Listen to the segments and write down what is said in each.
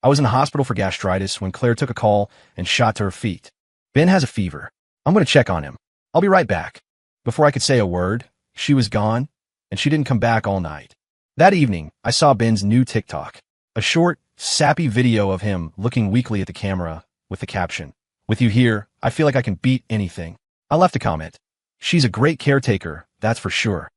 I was in the hospital for gastritis when Claire took a call and shot to her feet. Ben has a fever. I'm going to check on him. I'll be right back. Before I could say a word, she was gone, and she didn't come back all night. That evening, I saw Ben's new TikTok, a short, sappy video of him looking weakly at the camera with the caption, "With you here, I feel like I can beat anything." I left a comment. "She's a great caretaker, that's for sure."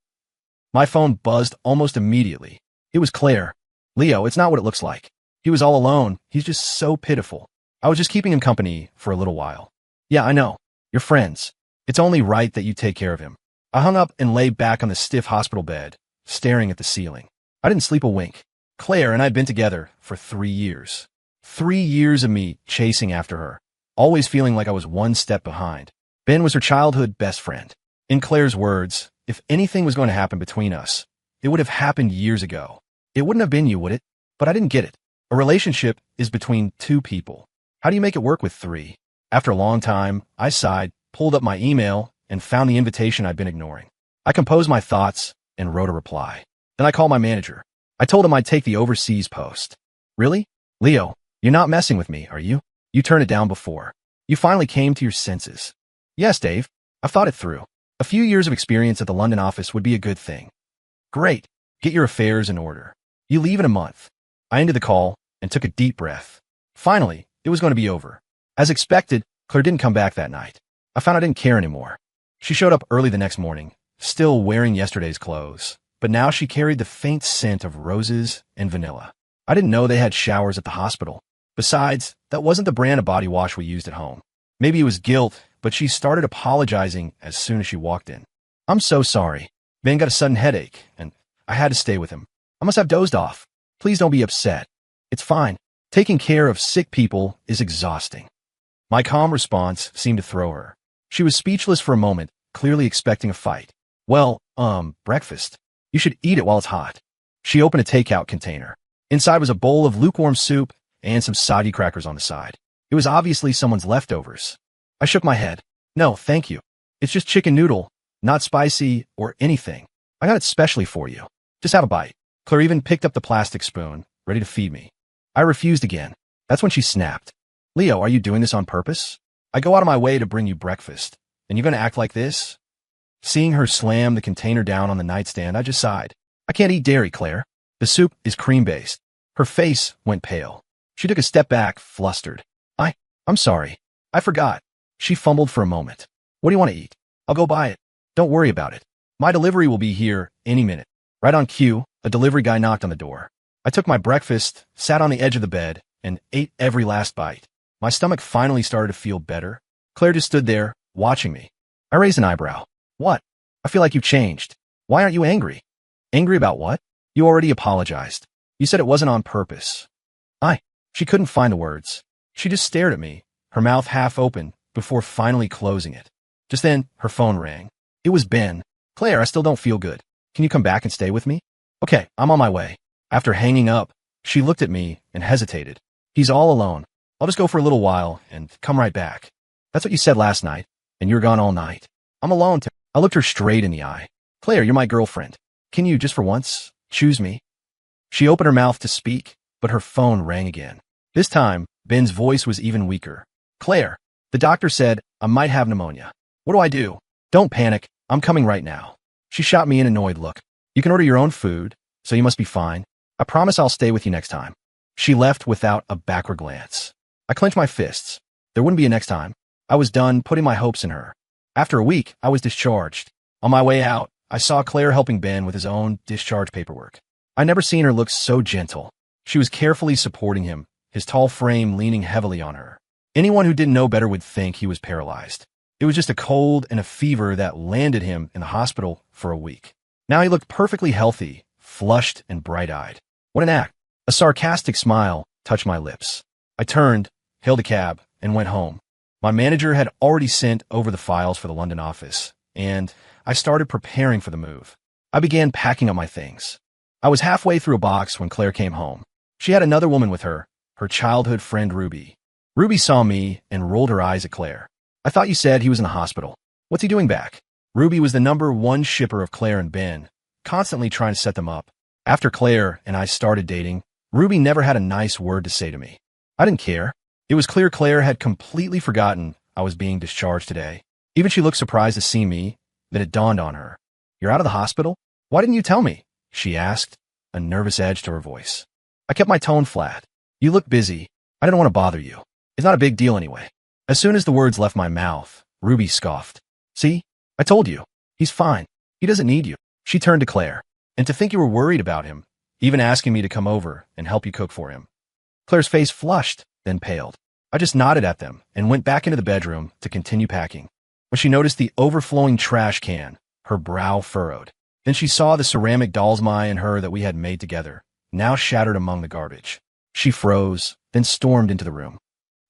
My phone buzzed almost immediately. It was Claire. "Leo, it's not what it looks like. He was all alone. He's just so pitiful. I was just keeping him company for a little while." "Yeah, I know. You're friends. It's only right that you take care of him." I hung up and lay back on the stiff hospital bed, staring at the ceiling. I didn't sleep a wink. Claire and I had been together for 3 years. 3 years of me chasing after her, always feeling like I was one step behind. Ben was her childhood best friend. In Claire's words, if anything was going to happen between us, it would have happened years ago. It wouldn't have been you, would it? But I didn't get it. A relationship is between two people. How do you make it work with three? After a long time, I sighed, pulled up my email, and found the invitation I'd been ignoring. I composed my thoughts and wrote a reply. Then I called my manager. I told him I'd take the overseas post. "Really? Leo, you're not messing with me, are you? You turned it down before. You finally came to your senses." "Yes, Dave. I've thought it through. A few years of experience at the London office would be a good thing." "Great. Get your affairs in order. You leave in a month." I ended the call and took a deep breath. Finally, it was going to be over. As expected, Claire didn't come back that night. I found I didn't care anymore. She showed up early the next morning, still wearing yesterday's clothes, but now she carried the faint scent of roses and vanilla. I didn't know they had showers at the hospital. Besides, that wasn't the brand of body wash we used at home. Maybe it was guilt, but she started apologizing as soon as she walked in. "I'm so sorry. Ben got a sudden headache, and I had to stay with him. I must have dozed off. Please don't be upset. It's fine. Taking care of sick people is exhausting." My calm response seemed to throw her. She was speechless for a moment, clearly expecting a fight. "Well, breakfast. You should eat it while it's hot." She opened a takeout container. Inside was a bowl of lukewarm soup and some soggy crackers on the side. It was obviously someone's leftovers. I shook my head. "No, thank you. It's just chicken noodle, not spicy or anything. I got it specially for you. Just have a bite." Claire even picked up the plastic spoon, ready to feed me. I refused again. That's when she snapped. "Leo, are you doing this on purpose? I go out of my way to bring you breakfast, and you're going to act like this?" Seeing her slam the container down on the nightstand, I just sighed. "I can't eat dairy, Claire. The soup is cream-based." Her face went pale. She took a step back, flustered. I'm sorry. I forgot." She fumbled for a moment. "What do you want to eat? I'll go buy it. Don't worry about it. My delivery will be here any minute." Right on cue, a delivery guy knocked on the door. I took my breakfast, sat on the edge of the bed, and ate every last bite. My stomach finally started to feel better. Claire just stood there, watching me. I raised an eyebrow. "What? I feel like you've changed. Why aren't you angry?" "Angry about what?" "You already apologized. You said it wasn't on purpose." She couldn't find the words. She just stared at me, her mouth half open, before finally closing it. Just then, her phone rang. It was Ben. "Claire, I still don't feel good. Can you come back and stay with me?" "Okay, I'm on my way." After hanging up, she looked at me and hesitated. "He's all alone. I'll just go for a little while and come right back." "That's what you said last night, and you're gone all night." "I'm alone." I looked her straight in the eye. "Claire, you're my girlfriend. Can you, just for once, choose me?" She opened her mouth to speak, but her phone rang again. This time, Ben's voice was even weaker. "Claire, the doctor said I might have pneumonia. What do I do?" "Don't panic. I'm coming right now." She shot me an annoyed look. "You can order your own food, so you must be fine. I promise I'll stay with you next time." She left without a backward glance. I clenched my fists. There wouldn't be a next time. I was done putting my hopes in her. After a week, I was discharged. On my way out, I saw Claire helping Ben with his own discharge paperwork. I'd never seen her look so gentle. She was carefully supporting him, his tall frame leaning heavily on her. Anyone who didn't know better would think he was paralyzed. It was just a cold and a fever that landed him in the hospital for a week. Now he looked perfectly healthy, flushed and bright-eyed. What an act. A sarcastic smile touched my lips. I turned, hailed a cab, and went home. My manager had already sent over the files for the London office, and I started preparing for the move. I began packing up my things. I was halfway through a box when Claire came home. She had another woman with her, her childhood friend Ruby. Ruby saw me and rolled her eyes at Claire. "I thought you said he was in the hospital. What's he doing back?" Ruby was the #1 shipper of Claire and Ben, constantly trying to set them up. After Claire and I started dating, Ruby never had a nice word to say to me. I didn't care. It was clear Claire had completely forgotten I was being discharged today. Even she looked surprised to see me. Then it dawned on her. You're out of the hospital? Why didn't you tell me? She asked, a nervous edge to her voice. I kept my tone flat. You look busy. I didn't want to bother you. It's not a big deal anyway. As soon as the words left my mouth, Ruby scoffed. See? I told you. He's fine. He doesn't need you. She turned to Claire. And to think you were worried about him, even asking me to come over and help you cook for him. Claire's face flushed, then paled. I just nodded at them and went back into the bedroom to continue packing. When she noticed the overflowing trash can, her brow furrowed. Then she saw the ceramic dolls Mai and her that we had made together, now shattered among the garbage. She froze, then stormed into the room.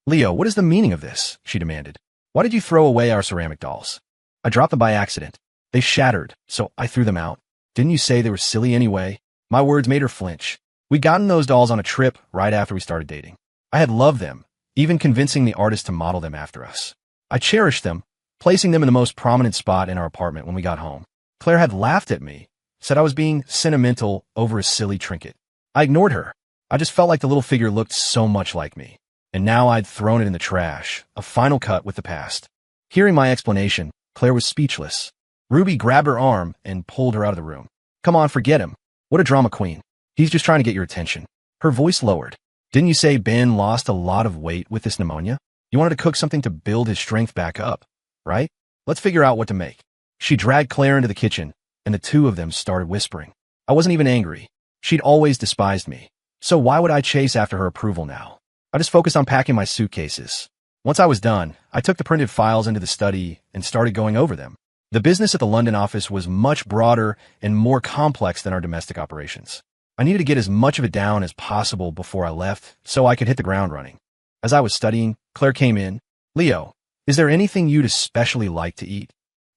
Leo, what is the meaning of this? She demanded. Why did you throw away our ceramic dolls? I dropped them by accident. They shattered, so I threw them out. Didn't you say they were silly anyway? My words made her flinch. We'd gotten those dolls on a trip right after we started dating. I had loved them, even convincing the artist to model them after us. I cherished them, placing them in the most prominent spot in our apartment when we got home. Claire had laughed at me, said I was being sentimental over a silly trinket. I ignored her. I just felt like the little figure looked so much like me. And now I'd thrown it in the trash, a final cut with the past. Hearing my explanation, Claire was speechless. Ruby grabbed her arm and pulled her out of the room. Come on, forget him. What a drama queen. He's just trying to get your attention. Her voice lowered. Didn't you say Ben lost a lot of weight with this pneumonia? You wanted to cook something to build his strength back up, right? Let's figure out what to make. She dragged Claire into the kitchen, and the two of them started whispering. I wasn't even angry. She'd always despised me. So why would I chase after her approval now? I just focused on packing my suitcases. Once I was done, I took the printed files into the study and started going over them. The business at the London office was much broader and more complex than our domestic operations. I needed to get as much of it down as possible before I left so I could hit the ground running. As I was studying, Claire came in. Leo, is there anything you'd especially like to eat?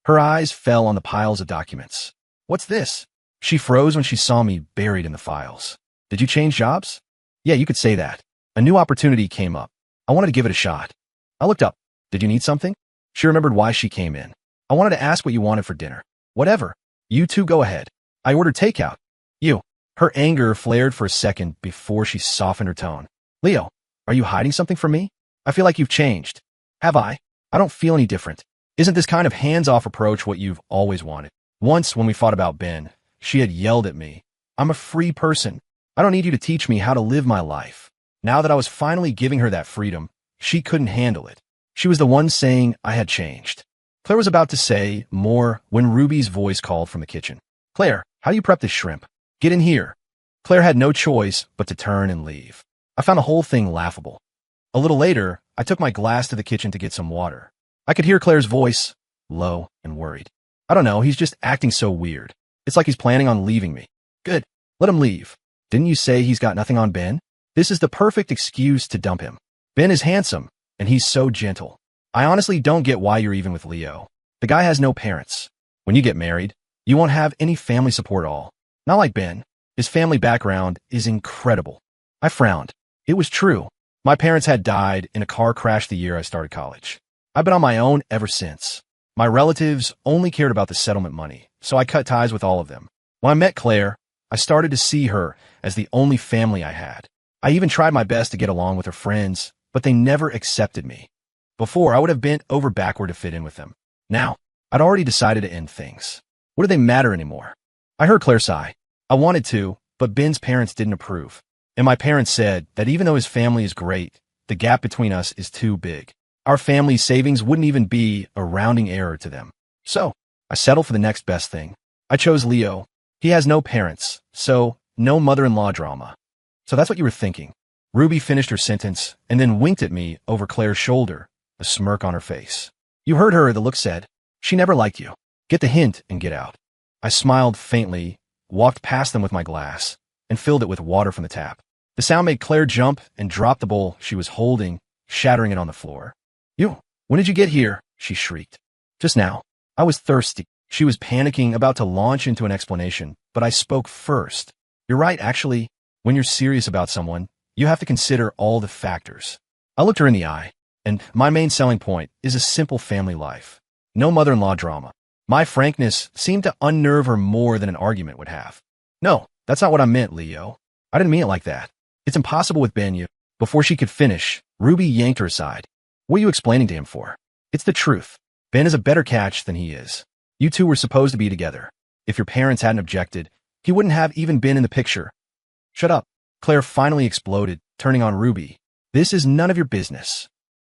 Her eyes fell on the piles of documents. What's this? She froze when she saw me buried in the files. Did you change jobs? Yeah, you could say that. A new opportunity came up. I wanted to give it a shot. I looked up. Did you need something? She remembered why she came in. I wanted to ask what you wanted for dinner. Whatever. You two go ahead. I ordered takeout. You. Her anger flared for a second before she softened her tone. Leo, are you hiding something from me? I feel like you've changed. Have I? I don't feel any different. Isn't this kind of hands-off approach what you've always wanted? Once, when we fought about Ben, she had yelled at me. I'm a free person. I don't need you to teach me how to live my life. Now that I was finally giving her that freedom, she couldn't handle it. She was the one saying I had changed. Claire was about to say more when Ruby's voice called from the kitchen. Claire, how do you prep this shrimp? Get in here. Claire had no choice but to turn and leave. I found the whole thing laughable. A little later, I took my glass to the kitchen to get some water. I could hear Claire's voice, low and worried. I don't know, he's just acting so weird. It's like he's planning on leaving me. Good, let him leave. Didn't you say he's got nothing on Ben? This is the perfect excuse to dump him. Ben is handsome, and he's so gentle. I honestly don't get why you're even with Leo. The guy has no parents. When you get married, you won't have any family support at all. Not like Ben. His family background is incredible. I frowned. It was true. My parents had died in a car crash the year I started college. I've been on my own ever since. My relatives only cared about the settlement money, so I cut ties with all of them. When I met Claire, I started to see her as the only family I had. I even tried my best to get along with her friends, but they never accepted me. Before, I would have bent over backward to fit in with them. Now, I'd already decided to end things. What do they matter anymore? I heard Claire sigh. I wanted to, but Ben's parents didn't approve. And my parents said that even though his family is great, the gap between us is too big. Our family's savings wouldn't even be a rounding error to them. So, I settled for the next best thing. I chose Leo. He has no parents, so no mother-in-law drama. So that's what you were thinking. Ruby finished her sentence and then winked at me over Claire's shoulder, a smirk on her face. You heard her, the look said. She never liked you. Get the hint and get out. I smiled faintly, walked past them with my glass, and filled it with water from the tap. The sound made Claire jump and drop the bowl she was holding, shattering it on the floor. You, when did you get here? She shrieked. Just now. I was thirsty. She was panicking, about to launch into an explanation, but I spoke first. You're right, actually. When you're serious about someone, you have to consider all the factors. I looked her in the eye, and my main selling point is a simple family life. No mother-in-law drama. My frankness seemed to unnerve her more than an argument would have. No, that's not what I meant, Leo. I didn't mean it like that. It's impossible with Ben, you. Before she could finish, Ruby yanked her aside. What are you explaining to him for? It's the truth. Ben is a better catch than he is. You two were supposed to be together. If your parents hadn't objected, he wouldn't have even been in the picture. Shut up. Claire finally exploded, turning on Ruby. This is none of your business.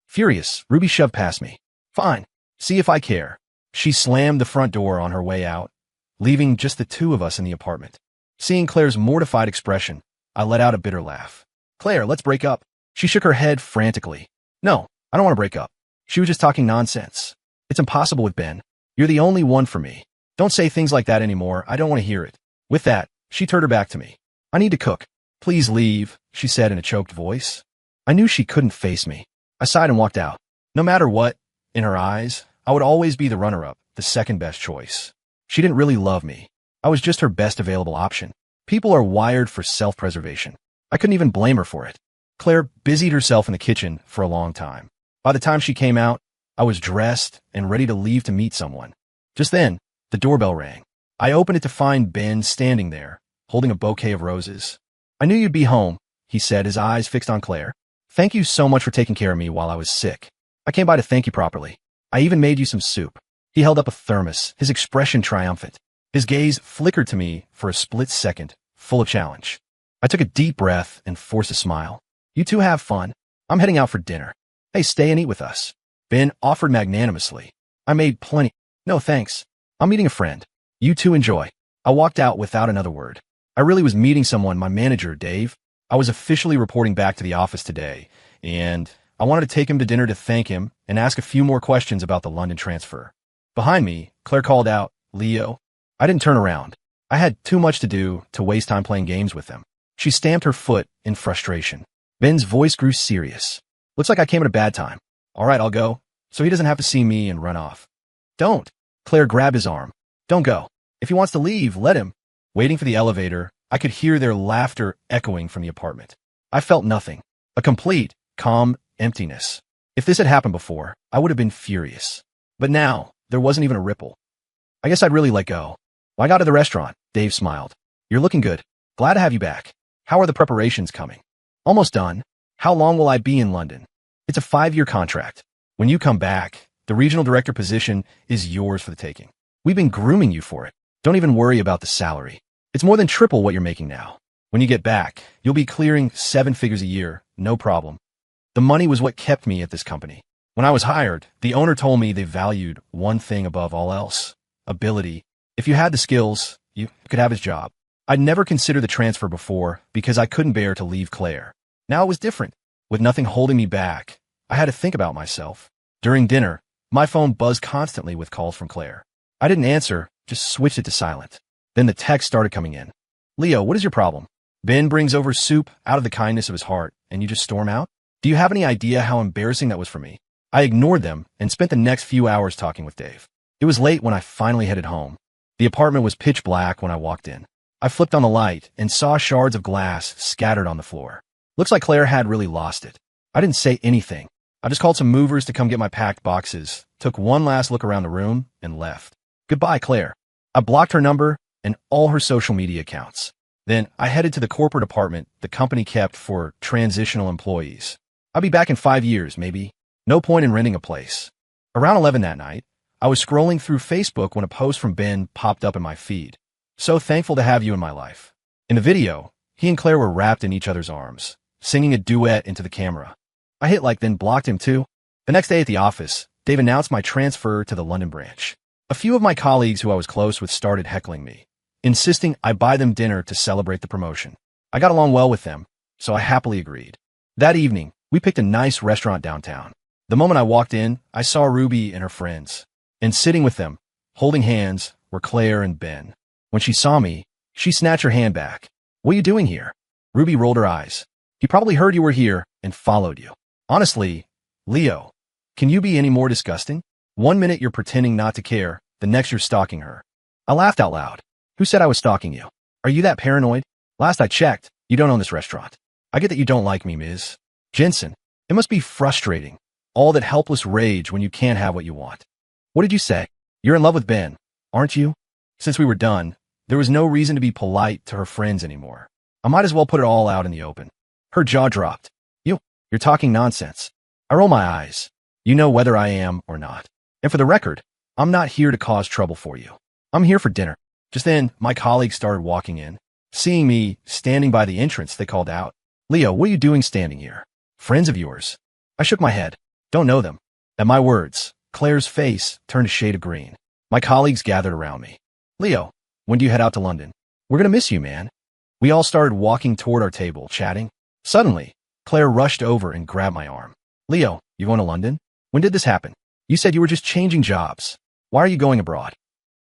Furious, Ruby shoved past me. Fine. See if I care. She slammed the front door on her way out, leaving just the two of us in the apartment. Seeing Claire's mortified expression, I let out a bitter laugh. Claire, let's break up. She shook her head frantically. No, I don't want to break up. She was just talking nonsense. It's impossible with Ben. You're the only one for me. Don't say things like that anymore. I don't want to hear it. With that, she turned her back to me. I need to cook. Please leave, she said in a choked voice. I knew she couldn't face me. I sighed and walked out. No matter what, in her eyes, I would always be the runner-up, the second best choice. She didn't really love me. I was just her best available option. People are wired for self-preservation. I couldn't even blame her for it. Claire busied herself in the kitchen for a long time. By the time she came out, I was dressed and ready to leave to meet someone. Just then, the doorbell rang. I opened it to find Ben standing there, holding a bouquet of roses. I knew you'd be home, he said, his eyes fixed on Claire. Thank you so much for taking care of me while I was sick. I came by to thank you properly. I even made you some soup. He held up a thermos, his expression triumphant. His gaze flickered to me for a split second, full of challenge. I took a deep breath and forced a smile. You two have fun. I'm heading out for dinner. Hey, stay and eat with us. Ben offered magnanimously. I made plenty. No, thanks. I'm meeting a friend. You two enjoy. I walked out without another word. I really was meeting someone, my manager, Dave. I was officially reporting back to the office today, and I wanted to take him to dinner to thank him and ask a few more questions about the London transfer. Behind me, Claire called out, Leo. I didn't turn around. I had too much to do to waste time playing games with them. She stamped her foot in frustration. Ben's voice grew serious. Looks like I came at a bad time. All right, I'll go, so he doesn't have to see me and run off. Don't. Claire grabbed his arm. Don't go. If he wants to leave, let him. Waiting for the elevator, I could hear their laughter echoing from the apartment. I felt nothing. A complete, calm emptiness. If this had happened before, I would have been furious. But now, there wasn't even a ripple. I guess I'd really let go. When I got to the restaurant, Dave smiled. You're looking good. Glad to have you back. How are the preparations coming? Almost done. How long will I be in London? It's a 5-year contract. When you come back, the regional director position is yours for the taking. We've been grooming you for it. Don't even worry about the salary. It's more than triple what you're making now. When you get back, you'll be clearing 7 figures a year, no problem. The money was what kept me at this company. When I was hired, the owner told me they valued one thing above all else: ability. If you had the skills, you could have his job. I'd never considered the transfer before because I couldn't bear to leave Claire. Now it was different. With nothing holding me back, I had to think about myself. During dinner, my phone buzzed constantly with calls from Claire. I didn't answer, just switched it to silent. Then the text started coming in. Leo, what is your problem? Ben brings over soup out of the kindness of his heart, and you just storm out? Do you have any idea how embarrassing that was for me? I ignored them and spent the next few hours talking with Dave. It was late when I finally headed home. The apartment was pitch black when I walked in. I flipped on the light and saw shards of glass scattered on the floor. Looks like Claire had really lost it. I didn't say anything. I just called some movers to come get my packed boxes, took one last look around the room, and left. Goodbye, Claire. I blocked her number and all her social media accounts. Then I headed to the corporate apartment the company kept for transitional employees. I'll be back in 5 years, maybe. No point in renting a place. Around 11 that night, I was scrolling through Facebook when a post from Ben popped up in my feed. So thankful to have you in my life. In the video, he and Claire were wrapped in each other's arms, singing a duet into the camera. I hit like then blocked him too. The next day at the office, Dave announced my transfer to the London branch. A few of my colleagues who I was close with started heckling me, insisting I buy them dinner to celebrate the promotion. I got along well with them, so I happily agreed. That evening, we picked a nice restaurant downtown. The moment I walked in, I saw Ruby and her friends, and sitting with them, holding hands, were Claire and Ben. When she saw me, she snatched her hand back. What are you doing here? Ruby rolled her eyes. He probably heard you were here and followed you. Honestly, Leo, can you be any more disgusting? 1 minute you're pretending not to care, the next you're stalking her. I laughed out loud. Who said I was stalking you? Are you that paranoid? Last I checked, you don't own this restaurant. I get that you don't like me, Ms. Jensen. It must be frustrating. All that helpless rage when you can't have what you want. What did you say? You're in love with Ben, aren't you? Since we were done, there was no reason to be polite to her friends anymore. I might as well put it all out in the open. Her jaw dropped. You're talking nonsense. I roll my eyes. You know whether I am or not. And for the record, I'm not here to cause trouble for you. I'm here for dinner. Just then, my colleagues started walking in. Seeing me standing by the entrance, they called out, Leo, what are you doing standing here? Friends of yours? I shook my head. Don't know them. At my words, Claire's face turned a shade of green. My colleagues gathered around me. Leo, when do you head out to London? We're gonna miss you, man. We all started walking toward our table, chatting. Suddenly, Claire rushed over and grabbed my arm. Leo, you going to London? When did this happen? You said you were just changing jobs. Why are you going abroad?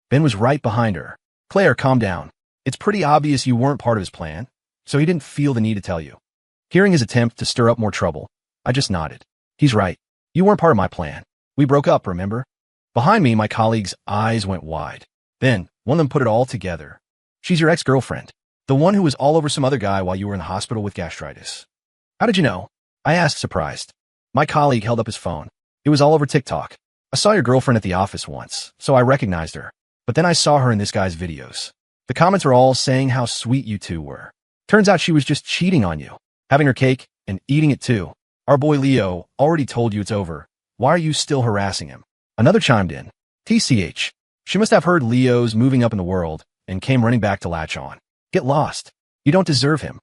Ben was right behind her. Claire, calm down. It's pretty obvious you weren't part of his plan, so he didn't feel the need to tell you. Hearing his attempt to stir up more trouble, I just nodded. He's right. You weren't part of my plan. We broke up, remember? Behind me, my colleagues' eyes went wide. Then, one of them put it all together. She's your ex-girlfriend. The one who was all over some other guy while you were in the hospital with gastritis. How did you know? I asked, surprised. My colleague held up his phone. It was all over TikTok. I saw your girlfriend at the office once, so I recognized her. But then I saw her in this guy's videos. The comments are all saying how sweet you two were. Turns out she was just cheating on you, having her cake and eating it too. Our boy Leo already told you it's over. Why are you still harassing him? Another chimed in. TCH. She must have heard Leo's moving up in the world and came running back to latch on. Get lost. You don't deserve him.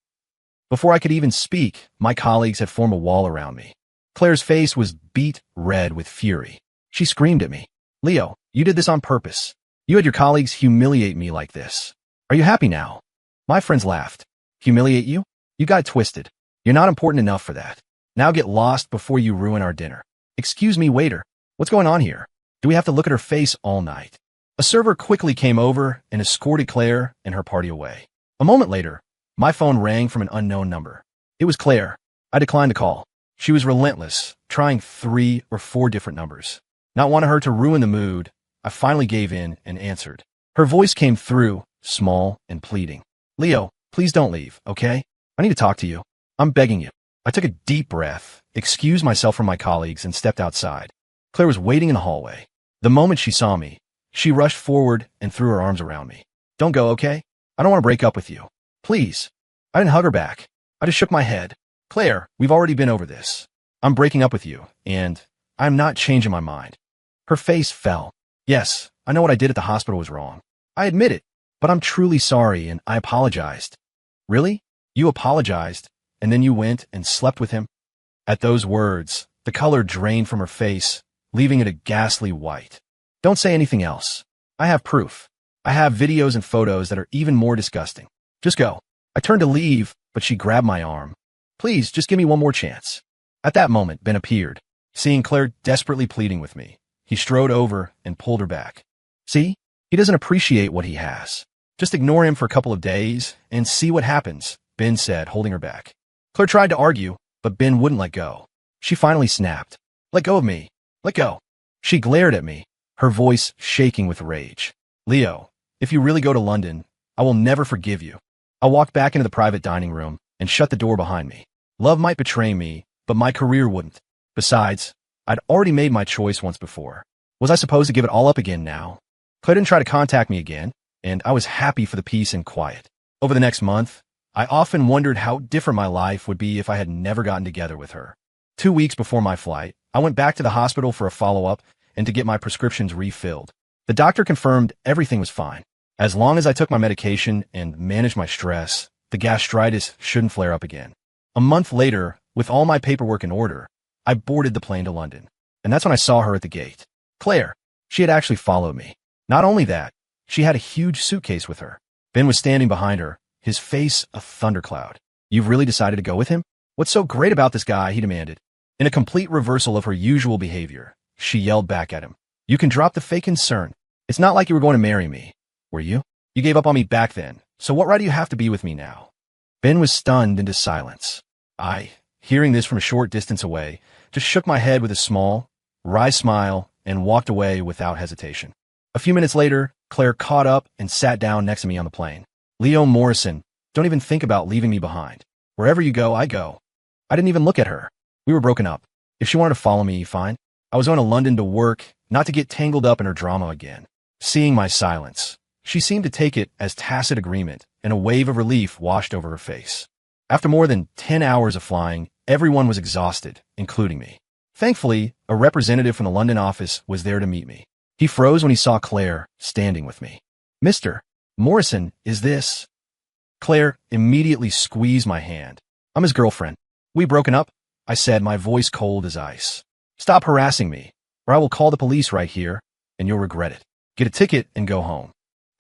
Before I could even speak, my colleagues had formed a wall around me. Claire's face was beet red with fury. She screamed at me. Leo, you did this on purpose. You had your colleagues humiliate me like this. Are you happy now? My friends laughed. Humiliate you? You got it twisted. You're not important enough for that. Now get lost before you ruin our dinner. Excuse me, waiter. What's going on here? Do we have to look at her face all night? A server quickly came over and escorted Claire and her party away. A moment later, my phone rang from an unknown number. It was Claire. I declined the call. She was relentless, trying 3 or 4 different numbers. Not wanting her to ruin the mood, I finally gave in and answered. Her voice came through, small and pleading. Leo, please don't leave, okay? I need to talk to you. I'm begging you. I took a deep breath, excused myself from my colleagues, and stepped outside. Claire was waiting in the hallway. The moment she saw me, she rushed forward and threw her arms around me. Don't go, okay? I don't want to break up with you. Please. I didn't hug her back. I just shook my head. Claire, we've already been over this. I'm breaking up with you, and I'm not changing my mind. Her face fell. Yes, I know what I did at the hospital was wrong. I admit it, but I'm truly sorry, and I apologized. Really? You apologized, and then you went and slept with him? At those words, the color drained from her face, leaving it a ghastly white. Don't say anything else. I have proof. I have videos and photos that are even more disgusting. Just go. I turned to leave, but she grabbed my arm. Please, just give me one more chance. At that moment, Ben appeared. Seeing Claire desperately pleading with me, he strode over and pulled her back. See? He doesn't appreciate what he has. Just ignore him for a couple of days and see what happens, Ben said, holding her back. Claire tried to argue, but Ben wouldn't let go. She finally snapped. Let go of me. Let go. She glared at me, her voice shaking with rage. Leo, if you really go to London, I will never forgive you. I walked back into the private dining room and shut the door behind me. Love might betray me, but my career wouldn't. Besides, I'd already made my choice once before. Was I supposed to give it all up again now? Claire didn't try to contact me again, and I was happy for the peace and quiet. Over the next month, I often wondered how different my life would be if I had never gotten together with her. 2 weeks before my flight, I went back to the hospital for a follow-up and to get my prescriptions refilled. The doctor confirmed everything was fine. As long as I took my medication and managed my stress, the gastritis shouldn't flare up again. A month later, with all my paperwork in order, I boarded the plane to London. And that's when I saw her at the gate. Claire, she had actually followed me. Not only that, she had a huge suitcase with her. Ben was standing behind her, his face a thundercloud. You've really decided to go with him? What's so great about this guy? He demanded. In a complete reversal of her usual behavior, she yelled back at him. You can drop the fake concern. It's not like you were going to marry me. Were you? You gave up on me back then, so what right do you have to be with me now? Ben was stunned into silence. I, hearing this from a short distance away, just shook my head with a small, wry smile and walked away without hesitation. A few minutes later, Claire caught up and sat down next to me on the plane. Leo Morrison, don't even think about leaving me behind. Wherever you go, I go. I didn't even look at her. We were broken up. If she wanted to follow me, fine. I was going to London to work, not to get tangled up in her drama again. Seeing my silence, she seemed to take it as tacit agreement, and a wave of relief washed over her face. After more than 10 hours of flying, everyone was exhausted, including me. Thankfully, a representative from the London office was there to meet me. He froze when he saw Claire standing with me. Mr. Morrison, is this? Claire immediately squeezed my hand. I'm his girlfriend. We broken up? I said, my voice cold as ice. Stop harassing me, or I will call the police right here, and you'll regret it. Get a ticket and go home.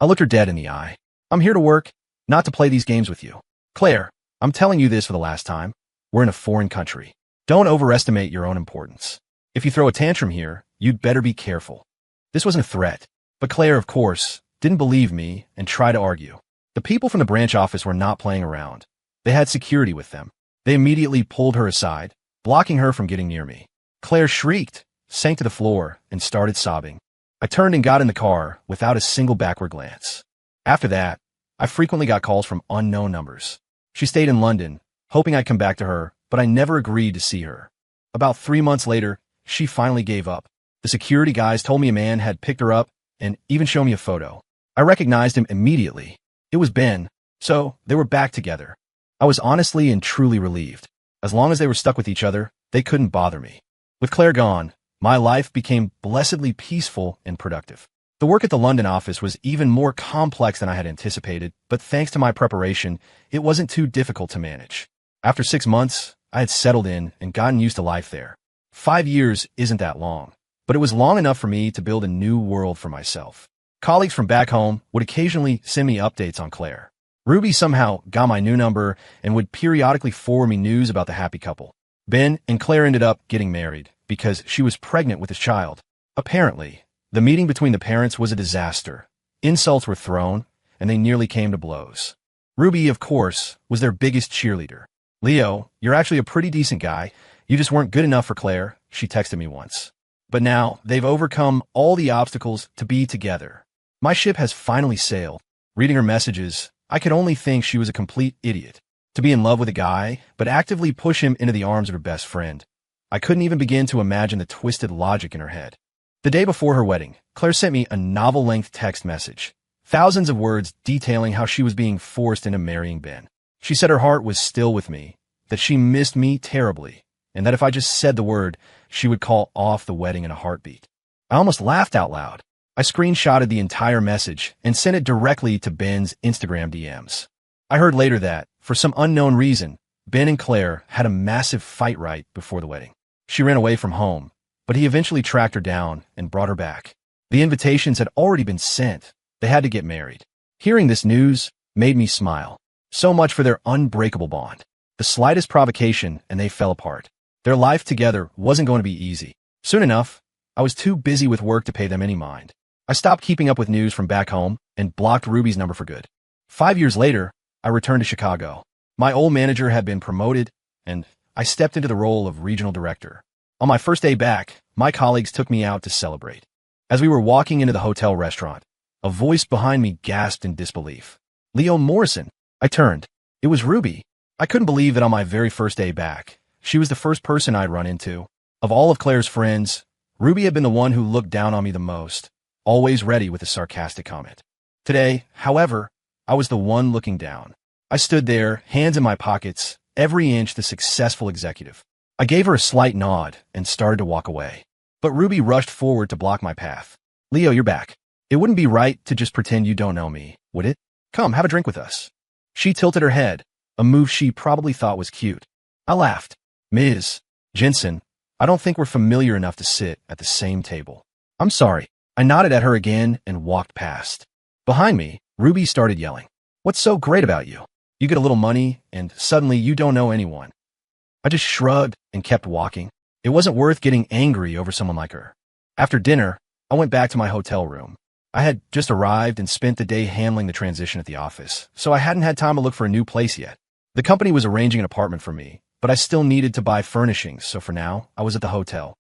I looked her dead in the eye. I'm here to work, not to play these games with you. Claire, I'm telling you this for the last time. We're in a foreign country. Don't overestimate your own importance. If you throw a tantrum here, you'd better be careful. This wasn't a threat, but Claire, of course, didn't believe me and tried to argue. The people from the branch office were not playing around. They had security with them. They immediately pulled her aside, blocking her from getting near me. Claire shrieked, sank to the floor, and started sobbing. I turned and got in the car without a single backward glance. After that, I frequently got calls from unknown numbers. She stayed in London, hoping I'd come back to her, but I never agreed to see her. About 3 months later, she finally gave up. The security guys told me a man had picked her up and even showed me a photo. I recognized him immediately. It was Ben, so they were back together. I was honestly and truly relieved. As long as they were stuck with each other, they couldn't bother me. With Claire gone, my life became blessedly peaceful and productive. The work at the London office was even more complex than I had anticipated, but thanks to my preparation, it wasn't too difficult to manage. After 6 months, I had settled in and gotten used to life there. 5 years isn't that long, but it was long enough for me to build a new world for myself. Colleagues from back home would occasionally send me updates on Claire. Ruby somehow got my new number and would periodically forward me news about the happy couple. Ben and Claire ended up getting married because she was pregnant with his child. Apparently, the meeting between the parents was a disaster. Insults were thrown, and they nearly came to blows. Ruby, of course, was their biggest cheerleader. Leo, you're actually a pretty decent guy. You just weren't good enough for Claire, she texted me once. But now, they've overcome all the obstacles to be together. My ship has finally sailed. Reading her messages, I could only think she was a complete idiot. To be in love with a guy, but actively push him into the arms of her best friend. I couldn't even begin to imagine the twisted logic in her head. The day before her wedding, Claire sent me a novel-length text message. Thousands of words detailing how she was being forced into marrying Ben. She said her heart was still with me, that she missed me terribly, and that if I just said the word, she would call off the wedding in a heartbeat. I almost laughed out loud. I screenshotted the entire message and sent it directly to Ben's Instagram DMs. I heard later that, for some unknown reason, Ben and Claire had a massive fight right before the wedding. She ran away from home, but he eventually tracked her down and brought her back. The invitations had already been sent. They had to get married. Hearing this news made me smile. So much for their unbreakable bond. The slightest provocation and they fell apart. Their life together wasn't going to be easy. Soon enough, I was too busy with work to pay them any mind. I stopped keeping up with news from back home and blocked Ruby's number for good. 5 years later, I returned to Chicago. My old manager had been promoted, and I stepped into the role of regional director. On my first day back, my colleagues took me out to celebrate. As we were walking into the hotel restaurant, a voice behind me gasped in disbelief. Leo Morrison. I turned. It was Ruby. I couldn't believe that on my very first day back, she was the first person I'd run into. Of all of Claire's friends, Ruby had been the one who looked down on me the most, always ready with a sarcastic comment. Today, however, I was the one looking down. I stood there, hands in my pockets, every inch the successful executive. I gave her a slight nod and started to walk away. But Ruby rushed forward to block my path. Leo, you're back. It wouldn't be right to just pretend you don't know me, would it? Come, have a drink with us. She tilted her head, a move she probably thought was cute. I laughed. Ms. Jensen, I don't think we're familiar enough to sit at the same table. I'm sorry. I nodded at her again and walked past. Behind me, Ruby started yelling. What's so great about you? You get a little money, and suddenly you don't know anyone. I just shrugged and kept walking. It wasn't worth getting angry over someone like her. After dinner, I went back to my hotel room. I had just arrived and spent the day handling the transition at the office, so I hadn't had time to look for a new place yet. The company was arranging an apartment for me, but I still needed to buy furnishings, so for now, I was at the hotel.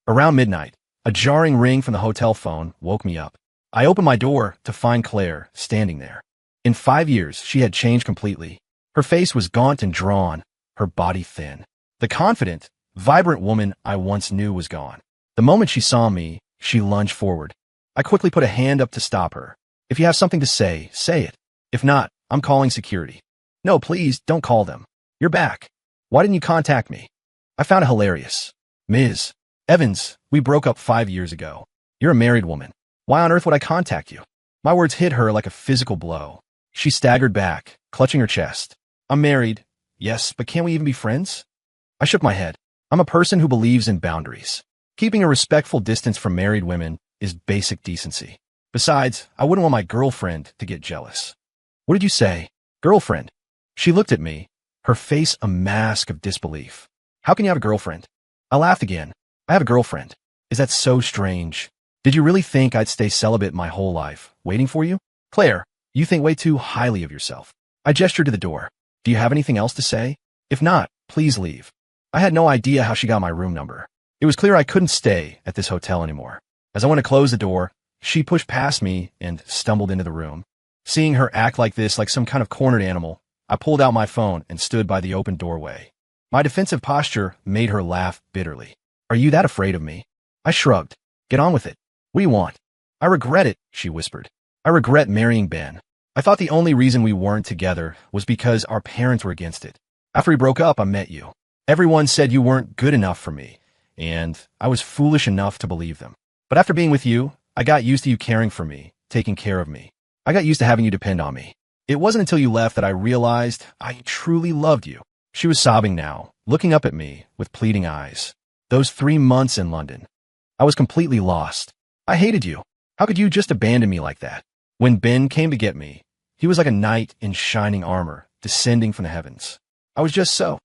Around midnight, a jarring ring from the hotel phone woke me up. I opened my door to find Claire standing there. In 5 years, she had changed completely. Her face was gaunt and drawn, her body thin. The confident, vibrant woman I once knew was gone. The moment she saw me, she lunged forward. I quickly put a hand up to stop her. If you have something to say, say it. If not, I'm calling security. No, please, don't call them. You're back. Why didn't you contact me? I found it hilarious. Ms. Evans, we broke up 5 years ago. You're a married woman. Why on earth would I contact you? My words hit her like a physical blow. She staggered back, clutching her chest. I'm married. Yes, but can't we even be friends? I shook my head. I'm a person who believes in boundaries. Keeping a respectful distance from married women is basic decency. Besides, I wouldn't want my girlfriend to get jealous. What did you say? Girlfriend? She looked at me, her face a mask of disbelief. How can you have a girlfriend? I laughed again. I have a girlfriend. Is that so strange? Did you really think I'd stay celibate my whole life, waiting for you? Claire, you think way too highly of yourself. I gestured to the door. Do you have anything else to say? If not, please leave. I had no idea how she got my room number. It was clear I couldn't stay at this hotel anymore. As I went to close the door, she pushed past me and stumbled into the room. Seeing her act like this, like some kind of cornered animal, I pulled out my phone and stood by the open doorway. My defensive posture made her laugh bitterly. Are you that afraid of me? I shrugged. Get on with it. What do you want? I regret it, she whispered. I regret marrying Ben. I thought the only reason we weren't together was because our parents were against it. After we broke up, I met you. Everyone said you weren't good enough for me, and I was foolish enough to believe them. But after being with you, I got used to you caring for me, taking care of me. I got used to having you depend on me. It wasn't until you left that I realized I truly loved you. She was sobbing now, looking up at me with pleading eyes. Those 3 months in London, I was completely lost. I hated you. How could you just abandon me like that? When Ben came to get me, he was like a knight in shining armor, descending from the heavens. I was just so.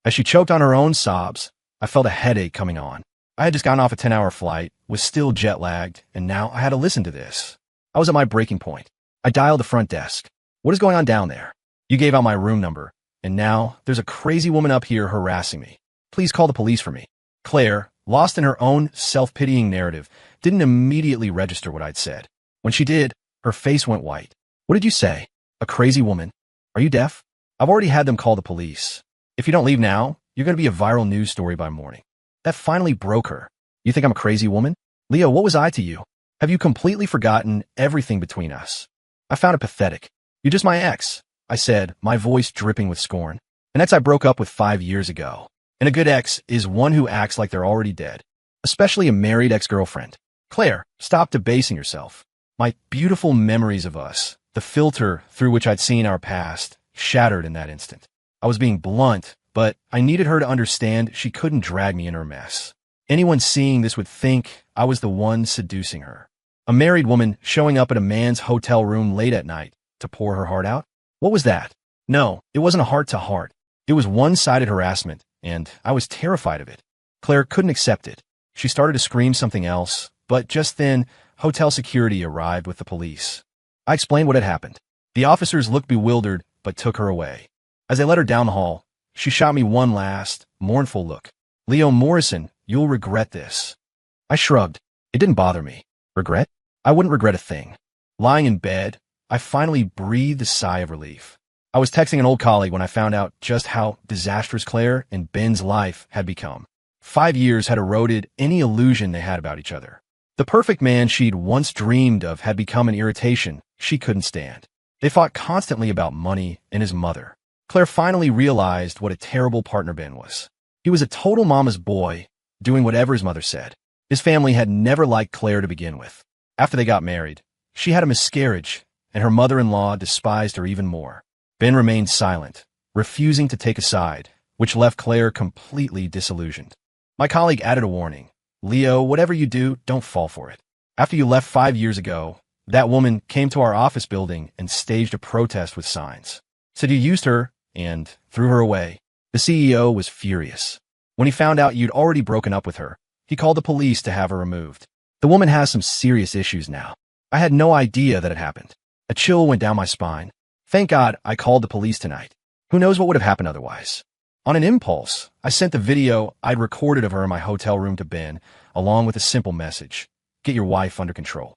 As she choked on her own sobs, I felt a headache coming on. I had just gotten off a 10-hour flight, was still jet-lagged, and now I had to listen to this. I was at my breaking point. I dialed the front desk. What is going on down there? You gave out my room number, and now there's a crazy woman up here harassing me. Please call the police for me. Claire, lost in her own self-pitying narrative, didn't immediately register what I'd said. When she did, her face went white. What did you say? A crazy woman? Are you deaf? I've already had them call the police. If you don't leave now, you're going to be a viral news story by morning. That finally broke her. You think I'm a crazy woman? Leo, what was I to you? Have you completely forgotten everything between us? I found it pathetic. You're just my ex, I said, my voice dripping with scorn. An ex I broke up with 5 years ago. And a good ex is one who acts like they're already dead. Especially a married ex-girlfriend. Claire, stop debasing yourself. My beautiful memories of us, the filter through which I'd seen our past, shattered in that instant. I was being blunt, but I needed her to understand she couldn't drag me in her mess. Anyone seeing this would think I was the one seducing her. A married woman showing up at a man's hotel room late at night to pour her heart out? What was that? No, it wasn't a heart-to-heart. It was one-sided harassment, and I was terrified of it. Claire couldn't accept it. She started to scream something else, but just then, hotel security arrived with the police. I explained what had happened. The officers looked bewildered, but took her away. As they led her down the hall, she shot me one last, mournful look. Leo Morrison, you'll regret this. I shrugged. It didn't bother me. Regret? I wouldn't regret a thing. Lying in bed, I finally breathed a sigh of relief. I was texting an old colleague when I found out just how disastrous Claire and Ben's life had become. 5 years had eroded any illusion they had about each other. The perfect man she'd once dreamed of had become an irritation she couldn't stand. They fought constantly about money and his mother. Claire finally realized what a terrible partner Ben was. He was a total mama's boy, doing whatever his mother said. His family had never liked Claire to begin with. After they got married, she had a miscarriage, and her mother-in-law despised her even more. Ben remained silent, refusing to take a side, which left Claire completely disillusioned. My colleague added a warning. Leo, whatever you do, don't fall for it. After you left 5 years ago, that woman came to our office building and staged a protest with signs. Said you used her and threw her away. The CEO was furious. When he found out you'd already broken up with her, he called the police to have her removed. The woman has some serious issues now. I had no idea that it happened. A chill went down my spine. Thank God I called the police tonight. Who knows what would have happened otherwise? On an impulse, I sent the video I'd recorded of her in my hotel room to Ben, along with a simple message. Get your wife under control.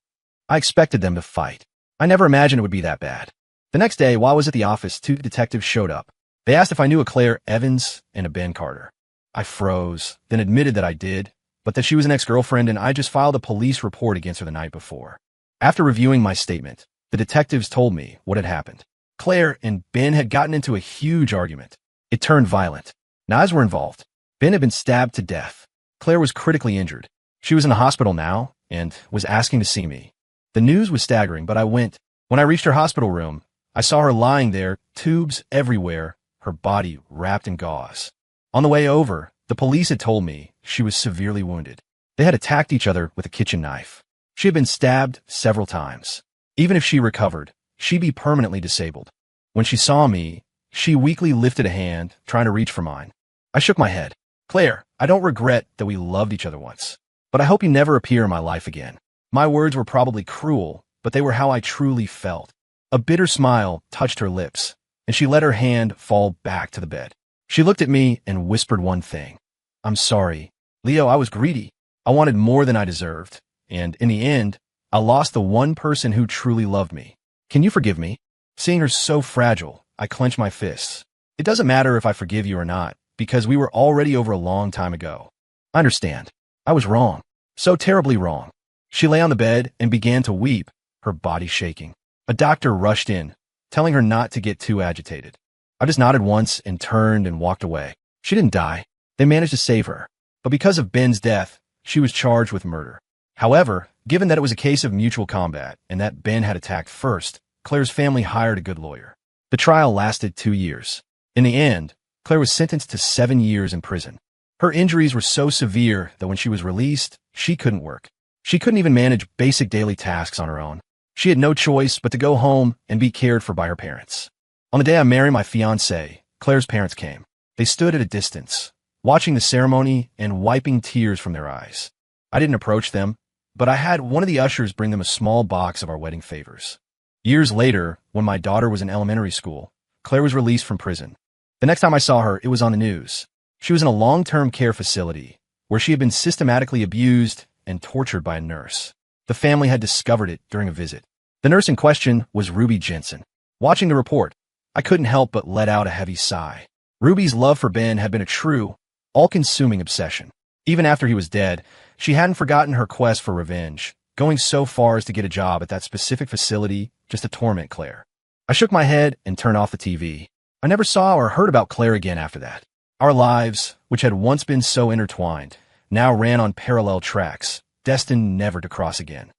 I expected them to fight. I never imagined it would be that bad. The next day, while I was at the office, 2 detectives showed up. They asked if I knew a Claire Evans and a Ben Carter. I froze, then admitted that I did, but that she was an ex-girlfriend and I just filed a police report against her the night before. After reviewing my statement, the detectives told me what had happened. Claire and Ben had gotten into a huge argument. It turned violent. Knives were involved. Ben had been stabbed to death. Claire was critically injured. She was in the hospital now and was asking to see me. The news was staggering, but I went. When I reached her hospital room, I saw her lying there, tubes everywhere, her body wrapped in gauze. On the way over, the police had told me she was severely wounded. They had attacked each other with a kitchen knife. She had been stabbed several times. Even if she recovered, she'd be permanently disabled. When she saw me, she weakly lifted a hand, trying to reach for mine. I shook my head. Claire, I don't regret that we loved each other once, but I hope you never appear in my life again. My words were probably cruel, but they were how I truly felt. A bitter smile touched her lips, and she let her hand fall back to the bed. She looked at me and whispered one thing. I'm sorry. Leo, I was greedy. I wanted more than I deserved, and in the end, I lost the one person who truly loved me. Can you forgive me? Seeing her so fragile, I clenched my fists. It doesn't matter if I forgive you or not, because we were already over a long time ago. I understand. I was wrong. So terribly wrong. She lay on the bed and began to weep, her body shaking. A doctor rushed in, telling her not to get too agitated. I just nodded once and turned and walked away. She didn't die. They managed to save her. But because of Ben's death, she was charged with murder. However, given that it was a case of mutual combat and that Ben had attacked first, Claire's family hired a good lawyer. The trial lasted 2 years. In the end, Claire was sentenced to 7 years in prison. Her injuries were so severe that when she was released, she couldn't work. She couldn't even manage basic daily tasks on her own. She had no choice but to go home and be cared for by her parents. On the day I married my fiancée, Claire's parents came. They stood at a distance, watching the ceremony and wiping tears from their eyes. I didn't approach them, but I had one of the ushers bring them a small box of our wedding favors. Years later, when my daughter was in elementary school, Claire was released from prison. The next time I saw her, it was on the news. She was in a long-term care facility where she had been systematically abused and tortured by a nurse. The family had discovered it during a visit. The nurse in question was Ruby Jensen. Watching the report, I couldn't help but let out a heavy sigh. Ruby's love for Ben had been a true, all-consuming obsession. Even after he was dead, she hadn't forgotten her quest for revenge, going so far as to get a job at that specific facility just to torment Claire. I shook my head and turned off the TV. I never saw or heard about Claire again after that. Our lives, which had once been so intertwined, now ran on parallel tracks, destined never to cross again.